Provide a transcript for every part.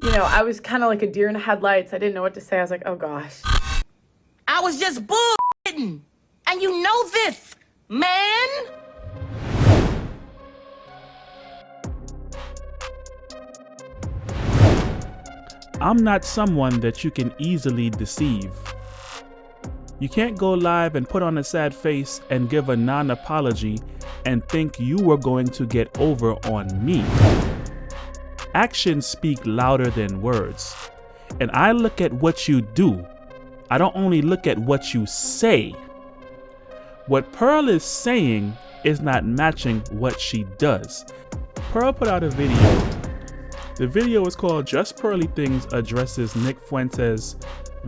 I was kind of like a deer in the headlights. I didn't know what to say. I was like, oh gosh. I was just bullshitting. And you know this, man. I'm not someone that you can easily deceive. You can't go live and put on a sad face and give a non-apology and think you were going to get over on me. Actions speak louder than words. And I look at what you do. I don't only look at what you say. What Pearl is saying is not matching what she does. Pearl put out a video. The video is called Justpearlythings addresses Nick Fuentes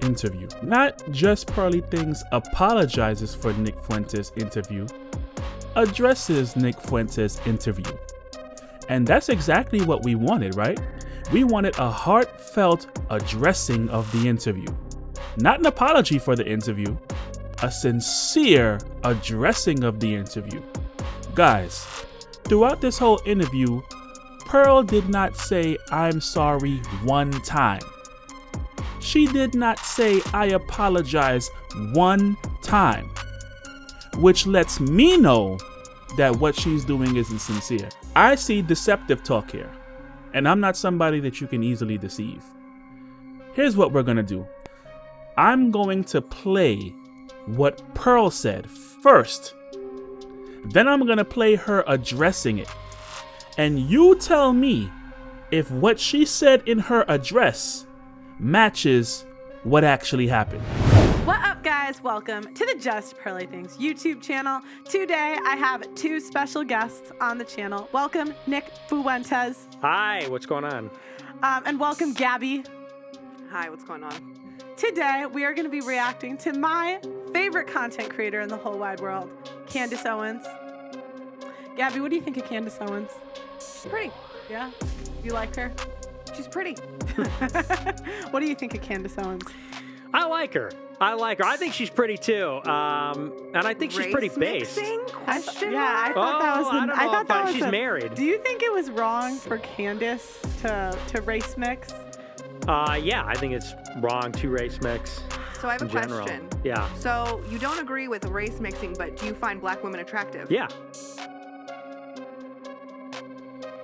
interview. Not Justpearlythings apologizes for Nick Fuentes interview, addresses Nick Fuentes interview. And that's exactly what we wanted, right? We wanted a heartfelt addressing of the interview. Not an apology for the interview, a sincere addressing of the interview. Guys, throughout this whole interview, Pearl did not say, "I'm sorry" one time. She did not say, "I apologize" one time, which lets me know that what she's doing isn't sincere. I see deceptive talk here, and I'm not somebody that you can easily deceive. Here's what we're gonna do. I'm going to play what Pearl said first. Then I'm gonna play her addressing it. And you tell me if what she said in her address matches what actually happened. What up, guys? Welcome to the Justpearlythings YouTube channel. Today, I have two special guests on the channel. Welcome, Nick Fuentes. Hi, what's going on? And welcome, Gabby. Hi, what's going on? Today, we are going to be reacting to my favorite content creator in the whole wide world, Candace Owens. Gabby, what do you think of Candace Owens? She's pretty. Yeah? You like her? She's pretty. What do you think of Candace Owens? I like her. I think she's pretty too. And I think she's pretty base. Question I mark? thought that was I don't know if she's married. Do you think it was wrong for Candace to race mix? Yeah, I think it's wrong to race mix. So I have a in general. question. Yeah. So you don't agree with race mixing, but do you find black women attractive? Yeah.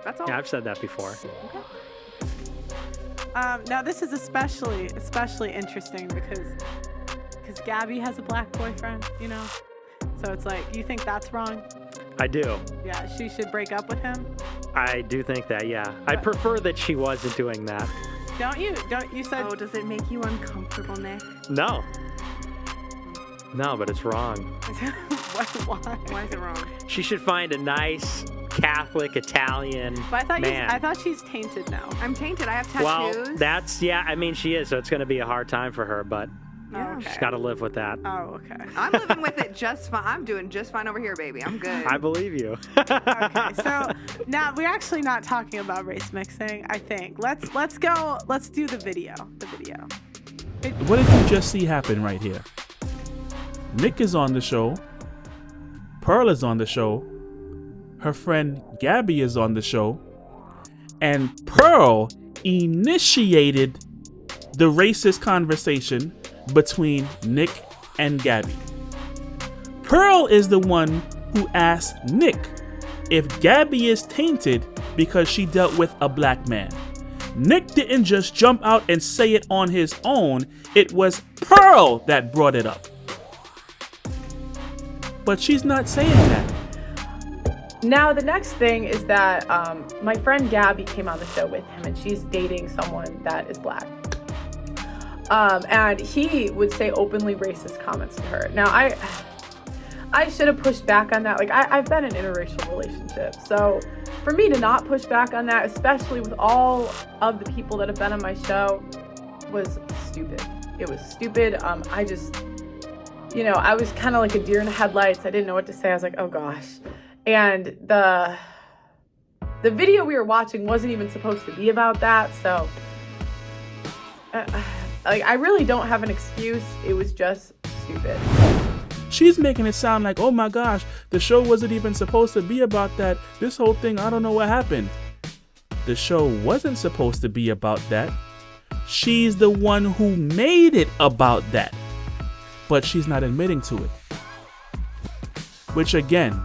That's all. Yeah, I've said that before. Okay. Now this is especially interesting because Gabby has a black boyfriend, So it's like, you think that's wrong? I do. Yeah, she should break up with him? I do think that, yeah. I prefer that she wasn't doing that. Don't you said... Oh, does it make you uncomfortable, Nick? No. No, but it's wrong. Why? Why is it wrong? She should find a nice Catholic Italian But man. I thought she's tainted now. I'm tainted. I have tattoos. Well, she is, so it's going to be a hard time for her, but Yeah. Okay. she's got to live with that. Oh, okay. I'm living with it just fine. I'm doing just fine over here, baby. I'm good. I believe you. Okay, so now we're actually not talking about race mixing, I think. Let's do the video. What did you just see happen right here? Nick is on the show. Pearl is on the show. Her friend Gabby is on the show. And Pearl initiated the racist conversation between Nick and Gabby. Pearl is the one who asked Nick if Gabby is tainted because she dealt with a black man. Nick didn't just jump out and say it on his own. It was Pearl that brought it up. But she's not saying that. Now, the next thing is that my friend Gabby came on the show with him, and she's dating someone that is black. And he would say openly racist comments to her. Now, I should have pushed back on that. Like, I've been in interracial relationships. So for me to not push back on that, especially with all of the people that have been on my show, was stupid. It was stupid. I just, I was kind of like a deer in the headlights. I didn't know what to say. I was like, oh gosh. And the video we were watching wasn't even supposed to be about that. So I really don't have an excuse. It was just stupid. She's making it sound like, oh my gosh, the show wasn't even supposed to be about that. This whole thing, I don't know what happened. the show wasn't supposed to be about that. She's the one who made it about that. But she's not admitting to it. Which again,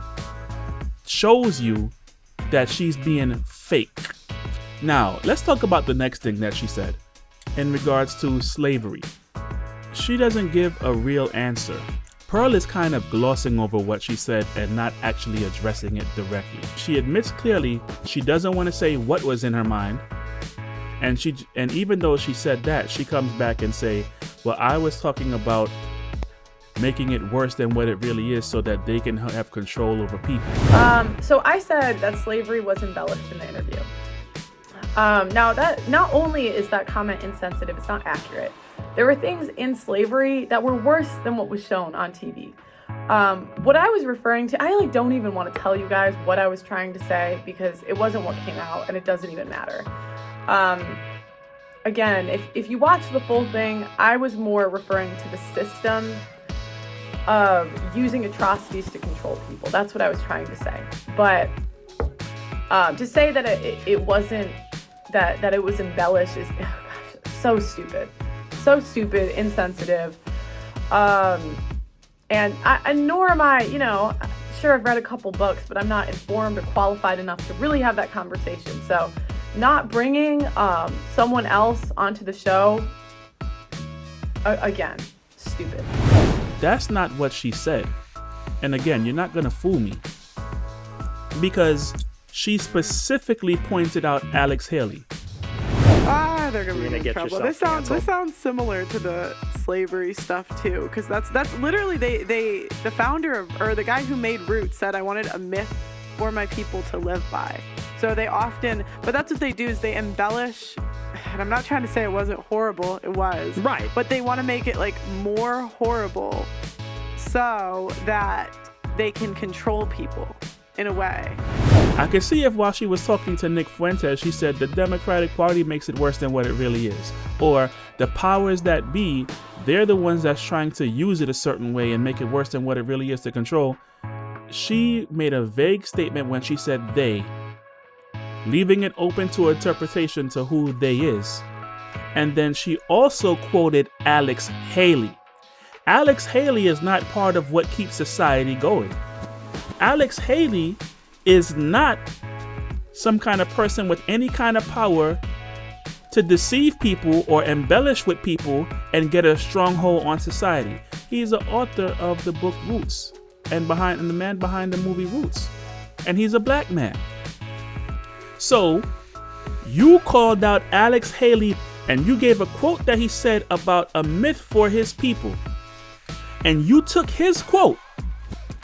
shows you that she's being fake. Now, let's talk about the next thing that she said in regards to slavery. She doesn't give a real answer. Pearl is kind of glossing over what she said and not actually addressing it directly. She admits clearly she doesn't want to say what was in her mind. And even though she said that, she comes back and say, well, I was talking about making it worse than what it really is so that they can have control over people. So I said that slavery was embellished in the interview. Now, that not only is that comment insensitive, it's not accurate. There were things in slavery that were worse than what was shown on TV. What I was referring to, I don't even want to tell you guys what I was trying to say because it wasn't what came out and it doesn't even matter. Again, if you watch the full thing, I was more referring to the system of using atrocities to control people. That's what I was trying to say. But to say that it wasn't, that it was embellished is, oh gosh, so stupid. So stupid, insensitive. And nor am I, sure I've read a couple books, but I'm not informed or qualified enough to really have that conversation. So not bringing someone else onto the show, again, stupid. That's not what she said. And again, you're not going to fool me. Because she specifically pointed out Alex Haley. They're gonna be in trouble. This sounds similar to the slavery stuff too, because that's literally the founder or the guy who made Roots said I wanted a myth for my people to live by. So they often, but that's what they do is they embellish. And I'm not trying to say it wasn't horrible. It was. Right. But they want to make it more horrible so that they can control people in a way. I can see if while she was talking to Nick Fuentes, she said the Democratic Party makes it worse than what it really is. Or the powers that be, they're the ones that's trying to use it a certain way and make it worse than what it really is to control. She made a vague statement when she said they, leaving it open to interpretation to who they is. And then she also quoted Alex Haley. Alex Haley is not part of what keeps society going. Alex Haley is not some kind of person with any kind of power to deceive people or embellish with people and get a stronghold on society. He's the author of the book Roots and the man behind the movie Roots. And he's a black man. So you called out Alex Haley and you gave a quote that he said about a myth for his people. And you took his quote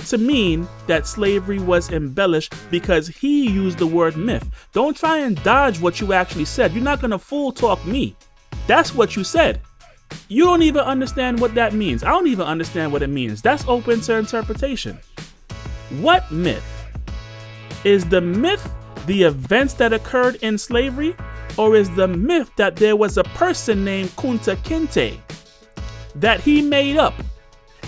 to mean that slavery was embellished because he used the word myth. Don't try and dodge what you actually said. You're not going to fool talk me. That's what you said. You don't even understand what that means. I don't even understand what it means. That's open to interpretation. What myth? Is the myth the events that occurred in slavery? Or is the myth that there was a person named Kunta Kinte that he made up?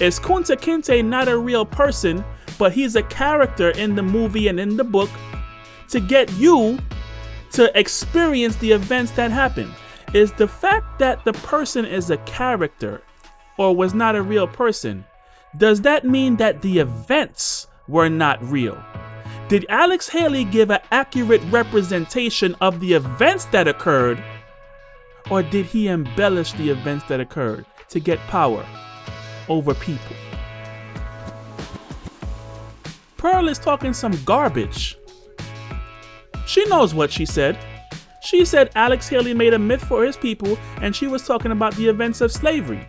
Is Kunta Kinte not a real person, but he's a character in the movie and in the book to get you to experience the events that happened? Is the fact that the person is a character or was not a real person, does that mean that the events were not real? Did Alex Haley give an accurate representation of the events that occurred, or did he embellish the events that occurred to get power over people? Pearl is talking some garbage. She knows what she said. She said Alex Haley made a myth for his people and she was talking about the events of slavery.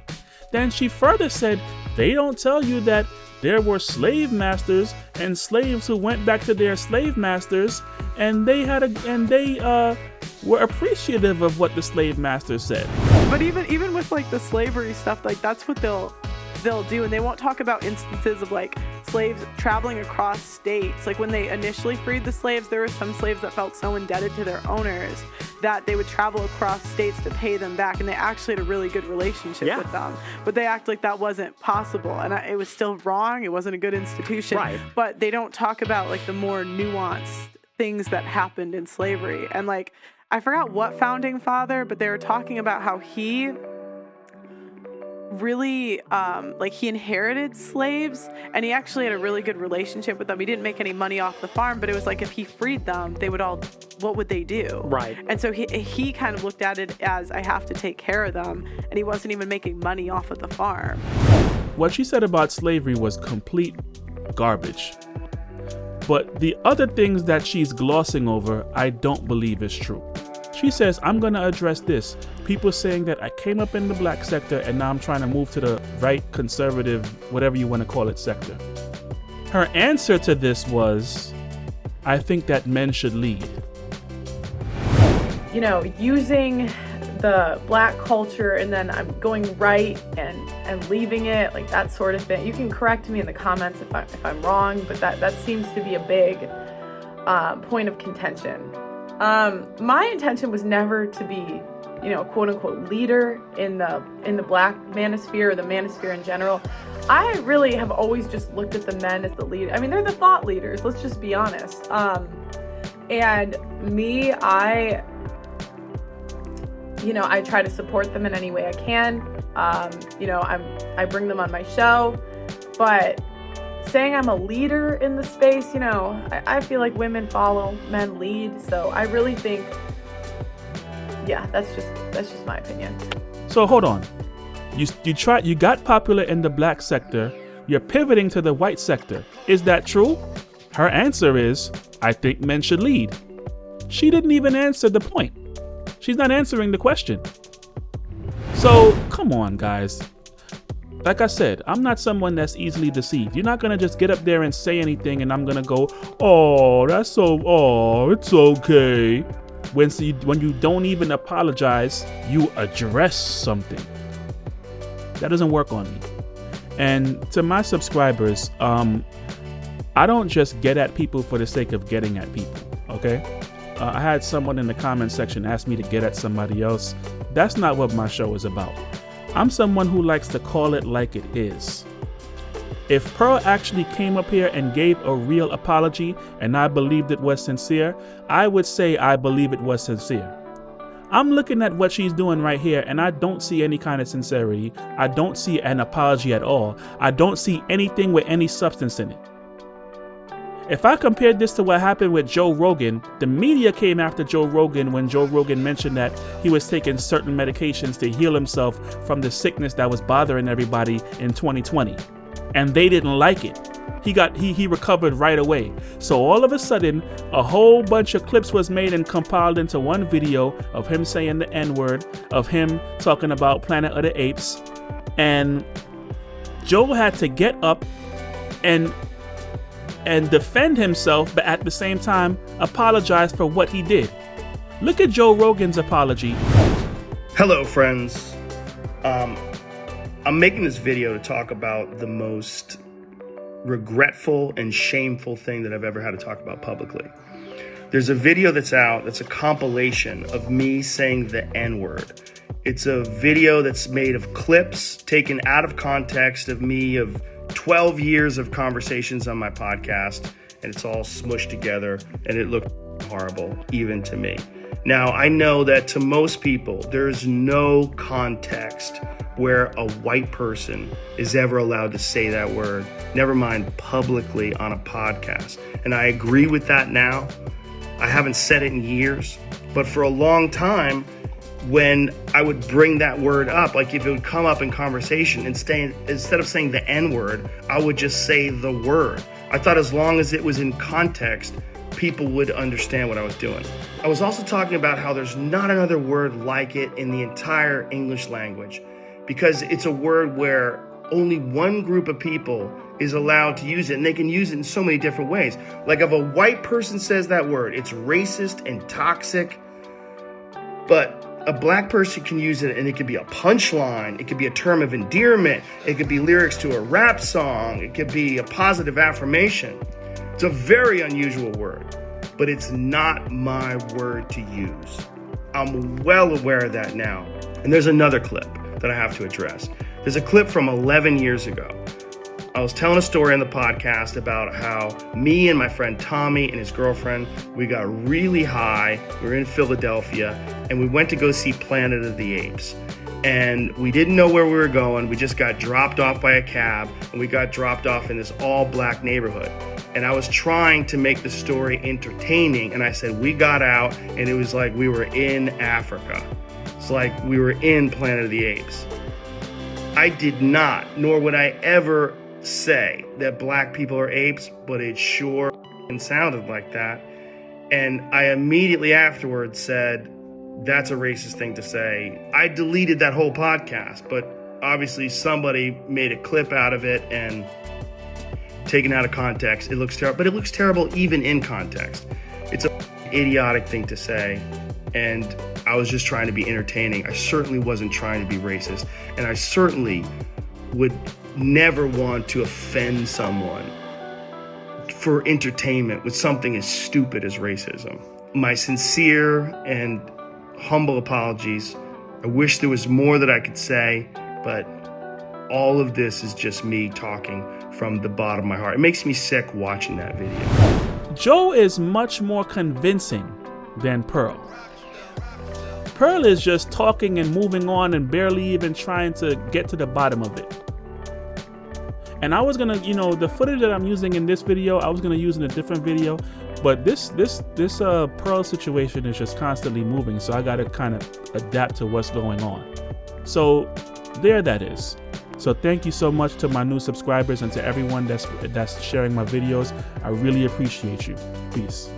Then she further said they don't tell you that there were slave masters and slaves who went back to their slave masters and they were appreciative of what the slave masters said. But even with the slavery stuff, that's what they'll do, and they won't talk about instances of slaves traveling across states. When they initially freed the slaves, there were some slaves that felt so indebted to their owners that they would travel across states to pay them back, and they actually had a really good relationship with them. But they act like that wasn't possible, and it was still wrong. It wasn't a good institution. Right. But they don't talk about the more nuanced things that happened in slavery. And like, I forgot what founding father, but they were talking about how he really like he inherited slaves, and he actually had a really good relationship with them. He didn't make any money off the farm, but it was like if he freed them, they would all, what would they do? Right. And so he kind of looked at it as, I have to take care of them, and he wasn't even making money off of the farm. What she said about slavery was complete garbage. But the other things that she's glossing over, I don't believe is true. She says, I'm going to address this. People saying that I came up in the black sector and now I'm trying to move to the right, conservative, whatever you want to call it, sector. Her answer to this was, I think that men should lead. You know, using the black culture and then I'm going right and leaving it, like that sort of thing. You can correct me in the comments if I'm wrong, but that seems to be a big point of contention. My intention was never to be, you know, quote unquote leader in the black manosphere or the manosphere in general. I really have always just looked at the men as the leader. I mean, they're the thought leaders, let's just be honest. And me, I try to support them in any way I can. I bring them on my show, but saying I'm a leader in the space, you know, I feel like women follow, men lead. So I really think, yeah, that's just my opinion. So hold on. You got popular in the black sector. You're pivoting to the white sector. Is that true? Her answer is, I think men should lead. She didn't even answer the point. She's not answering the question. So come on, guys. Like I said, I'm not someone that's easily deceived. You're not going to just get up there and say anything and I'm going to go, it's okay. When you don't even apologize, you address something. That doesn't work on me. And to my subscribers, I don't just get at people for the sake of getting at people, okay? I had someone in the comment section ask me to get at somebody else. That's not what my show is about. I'm someone who likes to call it like it is. If Pearl actually came up here and gave a real apology and I believed it was sincere, I would say I believe it was sincere. I'm looking at what she's doing right here and I don't see any kind of sincerity. I don't see an apology at all. I don't see anything with any substance in it. If I compared this to what happened with Joe Rogan, the media came after Joe Rogan when Joe Rogan mentioned that he was taking certain medications to heal himself from the sickness that was bothering everybody in 2020. And they didn't like it. He recovered right away. So all of a sudden, a whole bunch of clips was made and compiled into one video of him saying the N-word, of him talking about Planet of the Apes. And Joe had to get up and defend himself, but at the same time apologize for what he did. Look at Joe Rogan's apology. Hello, friends. I'm making this video to talk about the most regretful and shameful thing that I've ever had to talk about publicly. There's a video that's out that's a compilation of me saying the N-word. It's a video that's made of clips taken out of context of me of 12 years of conversations on my podcast, and it's all smushed together and it looked horrible, even to me. Now, I know that to most people, there's no context where a white person is ever allowed to say that word, never mind publicly on a podcast. And I agree with that now. I haven't said it in years, but for a long time, when I would bring that word up, like if it would come up in conversation, instead of saying the N-word, I would just say the word. I thought as long as it was in context, people would understand what I was doing. I was also talking about how there's not another word like it in the entire English language, because it's a word where only one group of people is allowed to use it, and they can use it in so many different ways. Like if a white person says that word, it's racist and toxic, but a black person can use it and it could be a punchline. It could be a term of endearment. It could be lyrics to a rap song. It could be a positive affirmation. It's a very unusual word, but it's not my word to use. I'm well aware of that now. And there's another clip that I have to address. There's a clip from 11 years ago. I was telling a story on the podcast about how me and my friend Tommy and his girlfriend, we got really high. We were in Philadelphia and we went to go see Planet of the Apes. And we didn't know where we were going. We just got dropped off by a cab and we got dropped off in this all black neighborhood. And I was trying to make the story entertaining. And I said, we got out and it was like we were in Africa. It's like we were in Planet of the Apes. I did not, nor would I ever say that black people are apes, but it sure sounded like that. And I immediately afterwards said, that's a racist thing to say. I deleted that whole podcast, but obviously somebody made a clip out of it and taken out of context. It looks terrible, but it looks terrible even in context. It's an idiotic thing to say. And I was just trying to be entertaining. I certainly wasn't trying to be racist. And I certainly would never want to offend someone for entertainment with something as stupid as racism. My sincere and humble apologies. I wish there was more that I could say, but all of this is just me talking from the bottom of my heart. It makes me sick watching that video. Joe is much more convincing than Pearl. Pearl is just talking and moving on and barely even trying to get to the bottom of it. And I was gonna, the footage that I'm using in this video, I was gonna use in a different video, but this Pearl situation is just constantly moving, so I gotta kind of adapt to what's going on. So there that is. So thank you so much to my new subscribers and to everyone that's sharing my videos. I really appreciate you. Peace.